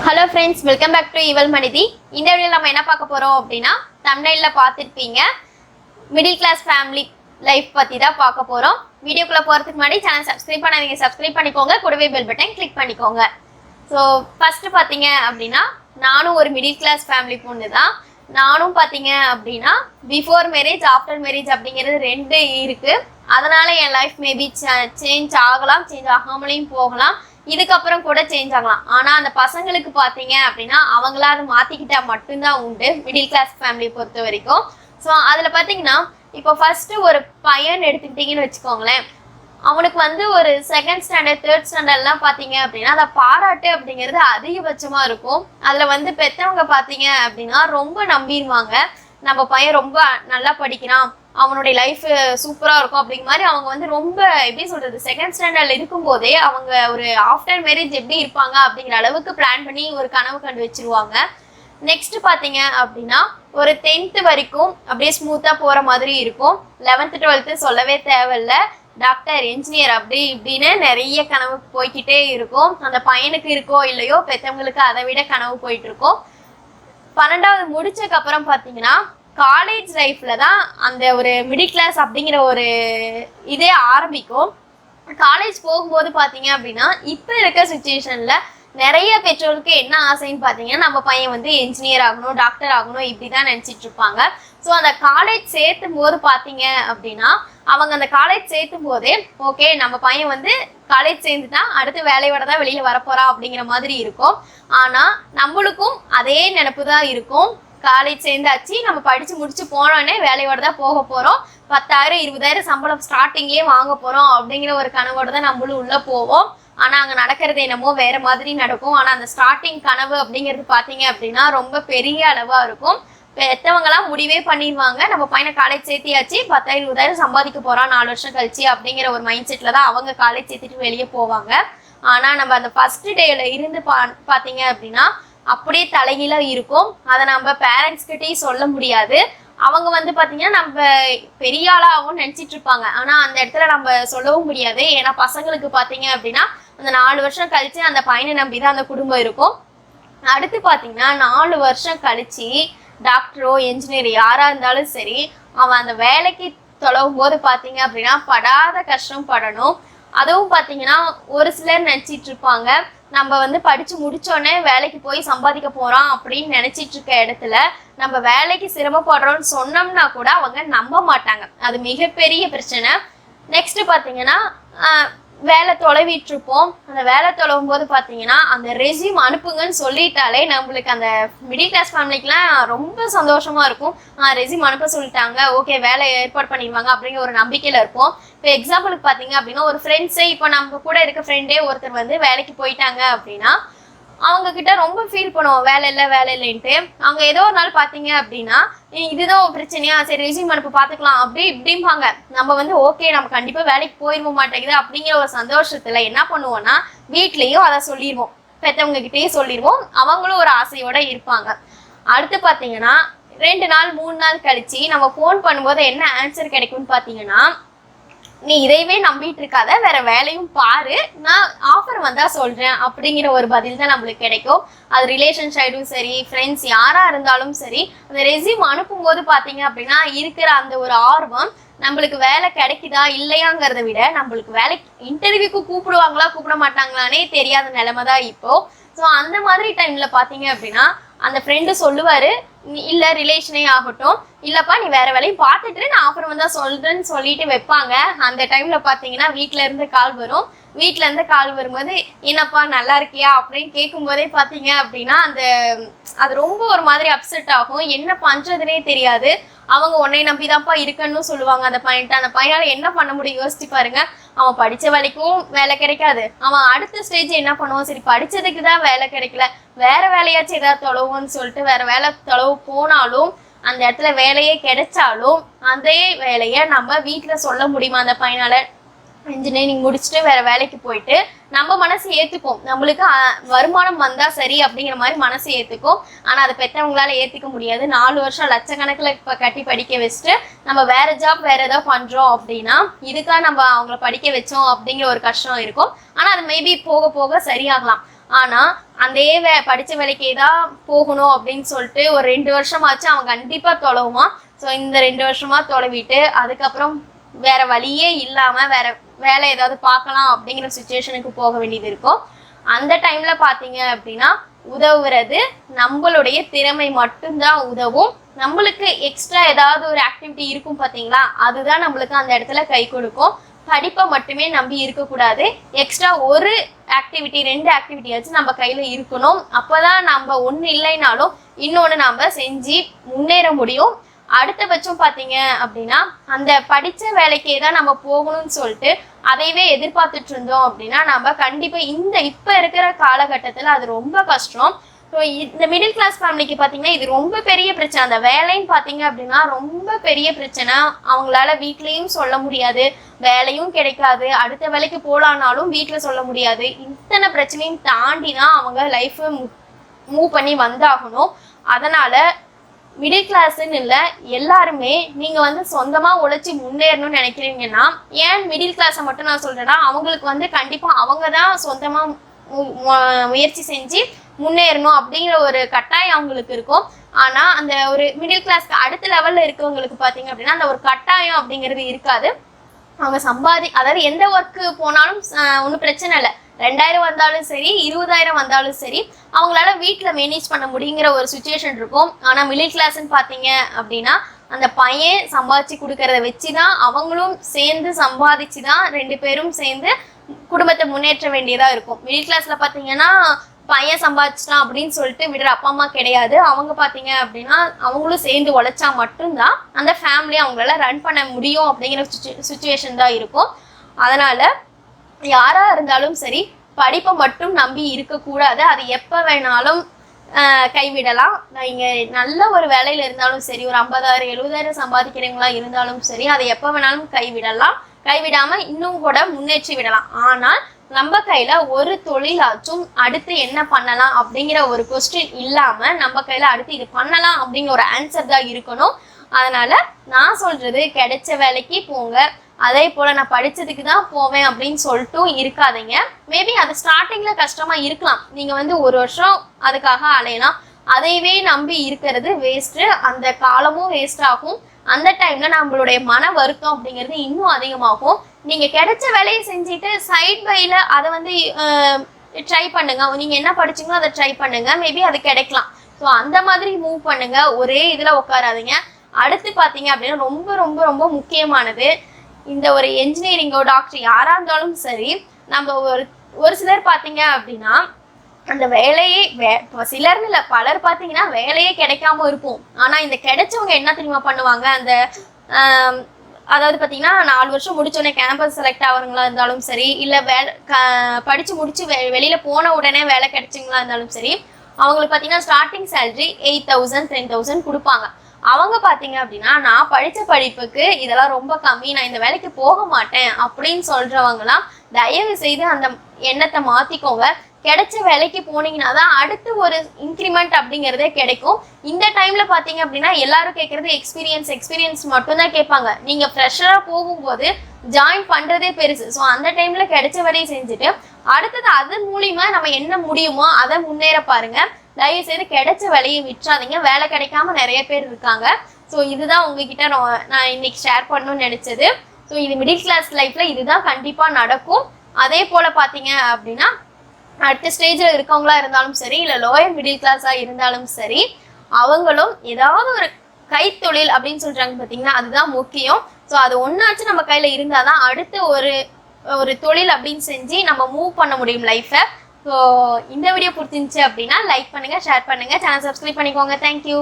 Hello friends, welcome back to ஈவல் மனிதி. இந்த வீடியோவில் நம்ம என்ன பார்க்க போகிறோம் அப்படின்னா, தம்ப்நெயிலில் பார்த்துருப்பீங்க, மிடில் கிளாஸ் ஃபேமிலி லைஃப் பற்றி தான் பார்க்க போகிறோம். வீடியோக்குள்ளே போகிறதுக்கு முன்னாடி சேனல் சப்ஸ்கிரைப் பண்ணாதீங்க, சப்ஸ்கிரைப் பண்ணிக்கோங்க, கூடவே பெல் பட்டன் கிளிக் பண்ணிக்கோங்க. ஸோ ஃபஸ்ட்டு பார்த்தீங்க அப்படின்னா, நானும் ஒரு மிடில் கிளாஸ் ஃபேமிலி பொண்ணு தான். நானும் பார்த்தீங்க அப்படின்னா பிஃபோர் மேரேஜ் ஆஃப்டர் மேரேஜ் அப்படிங்கிறது ரெண்டு இருக்குது. அதனால் என் லைஃப் மேபி சேஞ்ச் ஆகலாம், சேஞ்ச் ஆகாமலையும் போகலாம், இதுக்கப்புறம் கூட சேஞ்ச் ஆகலாம். ஆனால் அந்த பசங்களுக்கு பார்த்தீங்க அப்படின்னா அவங்களா அதை மாற்றிக்கிட்டா மட்டும்தான் உண்டு, மிடில் கிளாஸ் ஃபேமிலியை பொறுத்த வரைக்கும். ஸோ அதில் பார்த்தீங்கன்னா இப்போ ஃபஸ்ட்டு ஒரு பையன் எடுத்துக்கிட்டிங்கன்னு வச்சுக்கோங்களேன், அவனுக்கு வந்து ஒரு செகண்ட் ஸ்டாண்டர்ட் தேர்ட் ஸ்டாண்டர்ட்லாம் பார்த்தீங்க அப்படின்னா அதை பாராட்டு அப்படிங்கிறது அதிகபட்சமாக இருக்கும். அதில் வந்து பெற்றவங்க பார்த்தீங்க அப்படின்னா ரொம்ப நம்பிடுவாங்க, நம்ம பையன் ரொம்ப நல்லா படிக்கிறான், அவனுடைய லைஃப் சூப்பராக இருக்கும் அப்படிங்கிற மாதிரி அவங்க வந்து ரொம்ப எப்படி சொல்கிறது, செகண்ட் ஸ்டாண்டர்டில் இருக்கும்போதே அவங்க ஒரு ஆஃப்டர் மேரேஜ் எப்படி இருப்பாங்க அப்படிங்கிற அளவுக்கு பிளான் பண்ணி ஒரு கனவு கண்டு வச்சிருவாங்க. நெக்ஸ்ட் பார்த்தீங்க அப்படின்னா ஒரு 10th வரைக்கும் அப்படியே ஸ்மூத்தாக போகிற மாதிரி இருக்கும். 11th 12th சொல்லவே தேவையில்லை, டாக்டர் இன்ஜினியர் அப்படி இப்படின்னு நிறைய கனவு போய்கிட்டே இருக்கும். அந்த பையனுக்கு இருக்கோ இல்லையோ பெற்றவங்களுக்கு அதை விட கனவு போயிட்டு இருக்கும். 12வது முடிச்சதுக்கப்புறம் பார்த்தீங்கன்னா காலேஜ் லைஃப்பில் தான் அந்த ஒரு மிடில் கிளாஸ் அப்படிங்கிற ஒரு இதே ஆரம்பிக்கும். காலேஜ் போகும்போது பார்த்தீங்க அப்படின்னா இப்போ இருக்க சுச்சுவேஷனில் நிறைய பெற்றோருக்கு என்ன ஆசைன்னு பார்த்தீங்கன்னா நம்ம பையன் வந்து என்ஜினியர் ஆகணும், டாக்டர் ஆகணும், இப்படி தான் நினச்சிட்டு இருப்பாங்க. ஸோ அந்த காலேஜ் சேர்த்தும் போது பார்த்தீங்க அப்படின்னா அவங்க அந்த காலேஜ் சேர்த்தும் போதே ஓகே நம்ம பையன் வந்து காலேஜ் சேர்ந்துட்டான், அடுத்து வேலையோட தான் வெளியில் வரப்போறா அப்படிங்கிற மாதிரி இருக்கும். ஆனால் நம்மளுக்கும் அதே நினப்பு தான் இருக்கும், காலேஜ் சேர்ந்தாச்சு, நம்ம படித்து முடிச்சு போனோடனே வேலையோட தான் போக போகிறோம், 10,000 20,000 சம்பளம் ஸ்டார்டிங்லேயே வாங்க போகிறோம் அப்படிங்கிற ஒரு கனவோட தான் நம்மளும் உள்ளே போவோம். ஆனால் அங்கே நடக்கிறது என்னமோ வேறு மாதிரி நடக்கும். ஆனால் அந்த ஸ்டார்டிங் கனவு அப்படிங்கிறது பார்த்தீங்க அப்படின்னா ரொம்ப பெரிய அளவாக இருக்கும். பெற்றவங்களாம் முடிவே பண்ணிடுவாங்க, நம்ம பையனை காலேஜ் சேர்த்தியாச்சு, 10,000 20,000 சம்பாதிக்க போகிறான் 4 வருஷம் கழிச்சு அப்படிங்கிற ஒரு மைண்ட் செட்டில் தான் அவங்க காலேஜ் சேர்த்துட்டு வெளியே போவாங்க. ஆனால் நம்ம அந்த ஃபஸ்ட் டேயில் இருந்து பார்த்தீங்க அப்படின்னா அப்படியே தலைகீழாக இருக்கும். அதை நம்ம பேரண்ட்ஸ்கிட்டையும் சொல்ல முடியாது. அவங்க வந்து பார்த்தீங்கன்னா நம்ம பெரிய ஆளாகவும் நினச்சிட்டு இருப்பாங்க, ஆனால் அந்த இடத்துல நம்ம சொல்லவும் முடியாது. ஏன்னா பசங்களுக்கு பார்த்தீங்க அப்படின்னா அந்த 4 வருஷம் கழிச்சு அந்த பையனை நம்பி தான் அந்த குடும்பம் இருக்கும். அடுத்து பார்த்தீங்கன்னா 4 வருஷம் கழிச்சு டாக்டரோ என்ஜினியர் யாராக இருந்தாலும் சரி, அவன் அந்த வேலைக்கு தொலைவும் போது பார்த்தீங்க அப்படின்னா படாத கஷ்டம் படணும். அதுவும் பார்த்தீங்கன்னா ஒரு சிலர் நினச்சிட்டு இருப்பாங்க நம்ம வந்து படித்து முடித்தோடனே வேலைக்கு போய் சம்பாதிக்க போகிறோம் அப்படின்னு நினச்சிட்டு இருக்க இடத்துல நம்ம வேலைக்கு சிரமப்படுறோம்னு சொன்னோம்னா கூட அவங்க நம்ப மாட்டாங்க, அது மிகப்பெரிய பிரச்சனை. நெக்ஸ்ட்டு பார்த்தீங்கன்னா வேலை தொலைவிட்டு இருப்போம். அந்த வேலை தொலைவும் போது பார்த்தீங்கன்னா அந்த ரெஸ்யூம் அனுப்புங்கன்னு சொல்லிட்டாலே நம்மளுக்கு அந்த மிடில் கிளாஸ் ஃபேமிலிக்கெலாம் ரொம்ப சந்தோஷமாக இருக்கும். ரெஸ்யூம் அனுப்ப சொல்லிட்டாங்க, ஓகே வேலை ஏற்பாடு பண்ணிடுவாங்க அப்படிங்கிற ஒரு நம்பிக்கையில் இருப்போம். இப்போ எக்ஸாம்பிளுக்கு பார்த்தீங்க அப்படின்னா ஒரு ஃப்ரெண்ட்ஸே, இப்போ நம்ம கூட இருக்க ஃப்ரெண்டே ஒருத்தர் வந்து வேலைக்கு போயிட்டாங்க அப்படின்னா அவங்கக்கிட்ட ரொம்ப ஃபீல் பண்ணுவோம், வேலை இல்லைன்ட்டு. அவங்க ஏதோ ஒரு நாள் பார்த்தீங்க அப்படின்னா இதுதான் பிரச்சனையா, சரி ரெஸ்யூம் அனுப்ப பார்த்துக்கலாம் அப்படி இப்படிம்பாங்க. நம்ம வந்து ஓகே நம்ம கண்டிப்பாக வேலைக்கு போயிட மாட்டேங்குது அப்படிங்கிற ஒரு சந்தோஷத்தில் என்ன பண்ணுவோம்னா வீட்லேயும் அதை சொல்லிடுவோம், பெற்றவங்ககிட்டயே சொல்லிடுவோம், அவங்களும் ஒரு ஆசையோடு இருப்பாங்க. அடுத்து பார்த்தீங்கன்னா 2 நாள் 3 நாள் கழிச்சு நம்ம ஃபோன் பண்ணும்போது என்ன ஆன்சர் கிடைக்கும்னு பார்த்தீங்கன்னா, நீ இதையவே நம்பிட்டு இருக்காத, வேற வேலையும் பாரு, நான் ஆஃபர் வந்தா சொல்றேன் அப்படிங்கிற ஒரு பதில் தான் நம்மளுக்கு கிடைக்கும். அது ரிலேஷன் சைடும் சரி, ஃப்ரெண்ட்ஸ் யாரா இருந்தாலும் சரி, அந்த ரெஸ்யூம் அனுப்பும் போது பாத்தீங்க அப்படின்னா இருக்கிற அந்த ஒரு ஆர்வம் நம்மளுக்கு வேலை கிடைக்குதா இல்லையாங்கிறத விட நம்மளுக்கு வேலை இன்டர்வியூக்கு கூப்பிடுவாங்களா கூப்பிட மாட்டாங்களானே தெரியாத நிலைமை தான் இப்போ. ஸோ அந்த மாதிரி டைம்ல பாத்தீங்க அப்படின்னா அந்த ஃப்ரெண்டு சொல்லுவாரு, இல்லை ரிலேஷனே ஆகட்டும், இல்லைப்பா நீ வேற வேலையும் பார்த்துட்டு நான் ஆஃபர் வந்தா சொல்றேன்னு சொல்லிட்டு வைப்பாங்க. அந்த டைம்ல பார்த்தீங்கன்னா வீட்டில இருந்து கால் வரும். வீட்டில இருந்து கால் வரும்போது என்னப்பா நல்லா இருக்கியா அப்படின்னு கேட்கும் போதே பார்த்தீங்க அப்படின்னா அது ரொம்ப ஒரு மாதிரி அப்செட் ஆகும், என்ன பண்றதுனே தெரியாது. அவங்க உன்னை நம்பிதான்ப்பா இருக்கன்னு சொல்லுவாங்க அந்த பையன்ட்ட. அந்த பையனால என்ன பண்ண முடியும் யோசிச்சு பாருங்க. அவன் படிச்ச வேலைக்கும் வேலை கிடைக்காது, அவன் அடுத்த ஸ்டேஜ் என்ன பண்ணுவான், சரி படிச்சதுக்கு தான் வேலை கிடைக்கல, வேற வேலையாச்சும் ஏதாவது தொலைவுன்னு சொல்லிட்டு வேற வேலை தொலைவு போனாலும் அந்த இடத்துல வேலையே கிடைச்சாலும் அதே வேலையை நம்ம வீட்டில் சொல்ல முடியுமா அந்த பையனால? இன்ஜினியரிங் முடிச்சுட்டு வேற வேலைக்கு போயிட்டு நம்ம மனசு ஏத்துக்கும், நம்மளுக்கு வருமானம் வந்தா சரி அப்படிங்கிற மாதிரி மனசு ஏத்துக்கும். ஆனா அதை பெற்றவங்களால ஏத்துக்க முடியாது. 4 வருஷம் லட்சக்கணக்கில் கட்டி படிக்க வச்சுட்டு நம்ம வேற ஜாப் வேற ஏதாவது பண்றோம் அப்படின்னா இதுக்காக நம்ம அவங்கள படிக்க வச்சோம் அப்படிங்கிற ஒரு கஷ்டம் இருக்கும். ஆனா அது மேபி போக போக சரியாகலாம். ஆனால் அதே படித்த வேலைக்கே தான் போகணும் அப்படின்னு சொல்லிட்டு ஒரு 2 வருஷமாச்சு அவன் கண்டிப்பாக தொலைவான். ஸோ இந்த 2 வருஷமா தொலைவிட்டு அதுக்கப்புறம் வேற வழியே இல்லாமல் வேற வேலை ஏதாவது பார்க்கலாம் அப்படிங்கிற சுச்சுவேஷனுக்கு போக வேண்டியது இருக்கும். அந்த டைம்ல பார்த்தீங்க அப்படின்னா உதவுறது நம்மளுடைய திறமை மட்டும்தான் உதவும். நம்மளுக்கு எக்ஸ்ட்ரா ஏதாவது ஒரு ஆக்டிவிட்டி இருக்கும் பார்த்தீங்களா, அதுதான் நம்மளுக்கு அந்த இடத்துல கை கொடுக்கும். படிப்பை மட்டுமே நம்பி இருக்கக்கூடாது. எக்ஸ்ட்ரா ஒரு ஆக்டிவிட்டி 2 ஆக்டிவிட்டியாச்சும் நம்ம கையில் இருக்கணும். அப்போதான் நம்ம ஒன்று இல்லைனாலும் இன்னொன்று நம்ம செஞ்சு முன்னேற முடியும். அடுத்தபட்சம் பார்த்தீங்க அப்படின்னா அந்த படித்த வேலைக்கே தான் நம்ம போகணும்னு சொல்லிட்டு அதையவே எதிர்பார்த்துட்டு இருந்தோம் அப்படின்னா நம்ம கண்டிப்பாக இப்போ இருக்கிற காலகட்டத்தில் அது ரொம்ப கஷ்டம். ஸோ இந்த மிடில் கிளாஸ் ஃபேமிலிக்கு பார்த்தீங்கன்னா இது ரொம்ப பெரிய பிரச்சனை. அந்த வேலைன்னு பார்த்தீங்க அப்படின்னா ரொம்ப பெரிய பிரச்சனை. அவங்களால வீட்லேயும் சொல்ல முடியாது, வேலையும் கிடைக்காது, அடுத்த வேலைக்கு போகலான்னாலும் வீட்டில் சொல்ல முடியாது. இத்தனை பிரச்சனையும் தாண்டி தான் அவங்க லைஃப்பை மூவ் பண்ணி வந்தாகணும். அதனால் மிடில் கிளாஸ்ன்னு இல்லை, எல்லாருமே நீங்கள் சொந்தமாக உழைச்சி முன்னேறணும்னு நினைக்கிறீங்கன்னா, ஏன் மிடில் கிளாஸை மட்டும் நான் சொல்கிறேன்னா அவங்களுக்கு கண்டிப்பாக அவங்க தான் சொந்தமாக முயற்சி செஞ்சு முன்னேறணும் அப்படிங்கிற ஒரு கட்டாயம் அவங்களுக்கு இருக்கும். ஆனால் அந்த ஒரு மிடில் கிளாஸ்க்கு அடுத்த லெவலில் இருக்கவங்களுக்கு பார்த்தீங்க அப்படின்னா அந்த ஒரு கட்டாயம் அப்படிங்கிறது இருக்காது. அவங்க அதாவது எந்த ஒர்க்கு போனாலும் ஒன்றும் பிரச்சனை இல்லை. 2000 வந்தாலும் சரி, 20000 வந்தாலும் சரி, அவங்களால வீட்டில் மேனேஜ் பண்ண முடியுங்கிற ஒரு சுச்சுவேஷன் இருக்கும். ஆனால் மிடில் கிளாஸ்ன்னு பார்த்தீங்க அப்படின்னா அந்த பையன் சம்பாதிச்சு கொடுக்கறத வச்சு தான் அவங்களும் சேர்ந்து சம்பாதிச்சு தான் 2 பேரும் சேர்ந்து குடும்பத்தை முன்னேற்ற வேண்டியதாக இருக்கும். மிடில் கிளாஸில் பார்த்தீங்கன்னா பையன் சம்பாதிச்சிட்டான் அப்படின்னு சொல்லிட்டு விடுற அப்பா அம்மா கிடையாது. அவங்க பார்த்தீங்க அப்படின்னா அவங்களும் சேர்ந்து உழைச்சா மட்டும்தான் அந்த ஃபேமிலியை அவங்களால ரன் பண்ண முடியும் அப்படிங்கிற சுச்சுவேஷன் தான் இருக்கும். அதனால் யாராக இருந்தாலும் சரி படிப்பை மட்டும் நம்பி இருக்கக்கூடாது. அது எப்போ வேணாலும் கைவிடலாம். நீங்கள் நல்ல ஒரு வேலையில் இருந்தாலும் சரி, ஒரு 50000 70000 சம்பாதிக்கிறவங்களா இருந்தாலும் சரி, அதை எப்போ வேணாலும் கைவிடலாம். கைவிடாமல் இன்னும் கூட முன்னேற்றி விடலாம். ஆனால் நம்ம கையில் ஒரு தொழிலாச்சும் அடுத்து என்ன பண்ணலாம் அப்படிங்கிற ஒரு கொஸ்டின் இல்லாமல் நம்ம கையில் அடுத்து இது பண்ணலாம் அப்படிங்கிற ஒரு ஆன்சர் தான் இருக்கணும். அதனால் நான் சொல்கிறது கிடைச்ச வேலைக்கு போங்க. அதே போல் நான் படித்ததுக்கு தான் போவேன் அப்படின்னு சொல்லிட்டும் இருக்காதீங்க. மேபி அது ஸ்டார்டிங்கில் கஷ்டமாக இருக்கலாம். நீங்கள் 1 வருஷம் அதுக்காக அலையலாம். அதையவே நம்பி இருக்கிறது வேஸ்ட்டு. அந்த காலமும் வேஸ்ட் ஆகும். அந்த டைமில் நம்மளுடைய மன வருத்தம் அப்படிங்கிறது இன்னும் அதிகமாகும். நீங்கள் கிடைச்ச வேலையை செஞ்சுட்டு சைட் பையில் அதை ட்ரை பண்ணுங்க. நீங்கள் என்ன படிச்சிங்களோ அதை ட்ரை பண்ணுங்க. மேபி அது கிடைக்கலாம். ஸோ அந்த மாதிரி மூவ் பண்ணுங்க. ஒரே இதில் உட்காராதீங்க. அடுத்து பார்த்தீங்க அப்படின்னா ரொம்ப ரொம்ப ரொம்ப முக்கியமானது, இந்த ஒரு என்ஜினியரிங்கோ டாக்டர் யாராக இருந்தாலும் சரி, நம்ம ஒரு சிலர் பார்த்தீங்க அப்படின்னா அந்த வேலையே சிலர்னு இல்லை பலர் பார்த்தீங்கன்னா வேலையே கிடைக்காம இருப்போம். ஆனால் இந்த கிடைச்சவங்க என்ன தெரியுமா பண்ணுவாங்க, அந்த அதாவது பார்த்தீங்கன்னா 4 வருஷம் முடிச்சோடனே கேம்பஸ் செலக்ட் ஆகிறவங்களா இருந்தாலும் சரி, இல்லை படித்து முடிச்சு வெளியில் போன உடனே வேலை கிடைச்சிங்களா இருந்தாலும் சரி, அவங்களுக்கு பார்த்தீங்கன்னா ஸ்டார்டிங் சேலரி 8000 10,000 கொடுப்பாங்க. அவங்க பார்த்தீங்க அப்படின்னா நான் படித்த படிப்புக்கு இதெல்லாம் ரொம்ப கம்மி, நான் இந்த வேலைக்கு போக மாட்டேன் அப்படின்னு சொல்கிறவங்களாம் தயவு செய்து அந்த எண்ணத்தை மாற்றிக்கோங்க. கிடைச்ச வேலைக்கு போனீங்கன்னா தான் அடுத்து ஒரு இன்க்ரிமெண்ட் அப்படிங்கிறதே கிடைக்கும். இந்த டைமில் பார்த்தீங்க அப்படின்னா எல்லாரும் கேட்குறது எக்ஸ்பீரியன்ஸ் மட்டும்தான் கேட்பாங்க. நீங்கள் ஃப்ரெஷராக போகும்போது ஜாயின் பண்ணுறதே பெருசு. ஸோ அந்த டைமில் கிடைச்ச வேலையை செஞ்சுட்டு அடுத்தது அது மூலிமா நம்ம என்ன முடியுமோ அதை முன்னேற பாருங்கள். தயவுசெய்து கிடைச்ச வேலையை விட்டுறாதீங்க. வேலை கிடைக்காம நிறைய பேர் இருக்காங்க. ஸோ இதுதான் உங்ககிட்ட நான் இன்னைக்கு ஷேர் பண்ணணும்னு நினச்சது. ஸோ இது மிடில் கிளாஸ் லைஃப்பில் இதுதான் கண்டிப்பாக நடக்கும். அதே போல் பார்த்தீங்க அப்படின்னா அடுத்த ஸ்டேஜில் இருக்கவங்களா இருந்தாலும் சரி, இல்லை லோயர் மிடில் கிளாஸாக இருந்தாலும் சரி, அவங்களும் ஏதாவது ஒரு கைத்தொழில் அப்படின்னு சொல்கிறாங்க பார்த்தீங்கன்னா, அதுதான் முக்கியம். ஸோ அது ஒன்றாச்சும் நம்ம கையில் இருந்தால் தான் அடுத்து ஒரு தொழில் அப்படின்னு செஞ்சு நம்ம மூவ் பண்ண முடியும் லைஃப்பை. ஸோ இந்த வீடியோ பிடிச்சிருந்துச்சு அப்படின்னா லைக் பண்ணுங்கள், ஷேர் பண்ணுங்கள், சேனல் சப்ஸ்கிரைப் பண்ணிக்கோங்க. தேங்க்யூ.